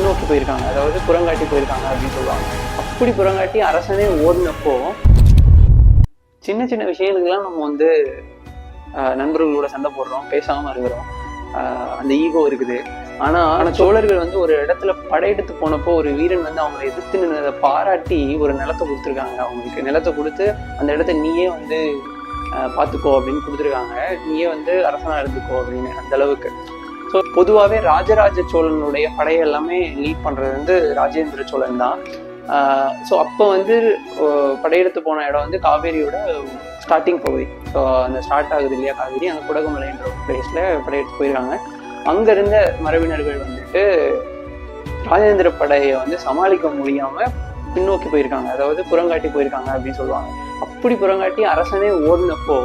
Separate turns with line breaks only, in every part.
பின்னோக்கி போயிருக்காங்க, அதாவது புறங்காட்டி போயிருக்காங்க அப்படின்னு சொல்லுவாங்க. அப்படி புறங்காட்டி அரசனே ஓடினப்போ சின்ன சின்ன விஷயங்களுக்கெல்லாம் நம்ம வந்து நண்பர்களோட சண்டை போடுறோம், பேசாம இருக்கிறோம், அந்த ஈகோ இருக்குது. ஆனா சோழர்கள் வந்து ஒரு இடத்துல படையெடுத்து போனப்போ ஒரு வீரன் வந்து அவங்களை எதிர்த்து நின்றதை பாராட்டி ஒரு நிலத்தை கொடுத்துருக்காங்க. அவங்களுக்கு நிலத்தை கொடுத்து அந்த இடத்த நீயே வந்து பார்த்துக்கோ அப்படின்னு கொடுத்துருக்காங்க, நீயே வந்து அரசனா இருந்துக்கோ அப்படின்னு. அந்த அளவுக்கு. ஸோ பொதுவாகவே ராஜராஜ சோழனுடைய படையை எல்லாமே லீட் பண்ணுறது வந்து ராஜேந்திர சோழன் தான். ஸோ அப்போ வந்து படையெடுத்து போன இடம் வந்து காவேரியோட ஸ்டார்டிங் பகுதி. ஸோ அந்த ஸ்டார்ட் ஆகுது இல்லையா காவேரி, அந்த குடகுமலைன்ற ஒரு பிளேஸில் படையெடுத்து போயிருக்காங்க. அங்கே இருந்த மரபினர்கள் வந்துட்டு ராஜேந்திர படையை வந்து சமாளிக்க முடியாமல் பின்னோக்கி போயிருக்காங்க, அதாவது புறங்காட்டி போயிருக்காங்க அப்படின்னு சொல்லுவாங்க. அப்படி புறங்காட்டி அரசனே ஓடினப்போ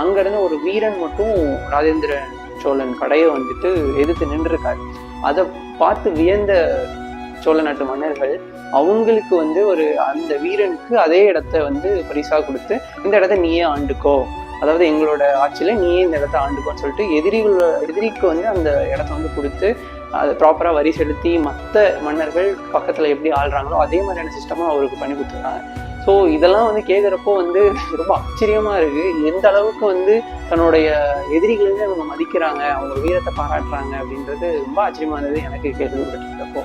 அங்கேருந்து ஒரு வீரன் மட்டும் ராஜேந்திர சோழன் படையை வந்துட்டு எதிர்த்து நின்றுருக்காரு. அதை பார்த்து வியந்த சோழ நாட்டு மன்னர்கள் அவங்களுக்கு வந்து அந்த வீரனுக்கு அதே இடத்த வந்து பரிசா கொடுத்து, இந்த இடத்த நீயே ஆண்டுக்கோ, அதாவது எங்களோட ஆட்சியில நீயே இந்த இடத்த ஆண்டுக்கோன்னு சொல்லிட்டு எதிரிக்கு வந்து அந்த இடத்த வந்து கொடுத்து அதை ப்ராப்பராக வரி செலுத்தி மற்ற மன்னர்கள் பக்கத்தில் எப்படி ஆள்றாங்களோ அதே மாதிரியான சிஸ்டமாக அவருக்கு பண்ணி கொடுத்துருக்காங்க. ஸோ இதெல்லாம் வந்து கேட்குறப்போ வந்து ரொம்ப ஆச்சரியமாக இருக்குது. எந்த அளவுக்கு வந்து தன்னுடைய எதிரிகளுமே அவங்க மதிக்கிறாங்க, அவங்க வீரத்தை பாராட்டுறாங்க அப்படின்றது ரொம்ப ஆச்சரியமாக இருந்தது எனக்கு கேள்விப்பட்டிருக்கப்போ.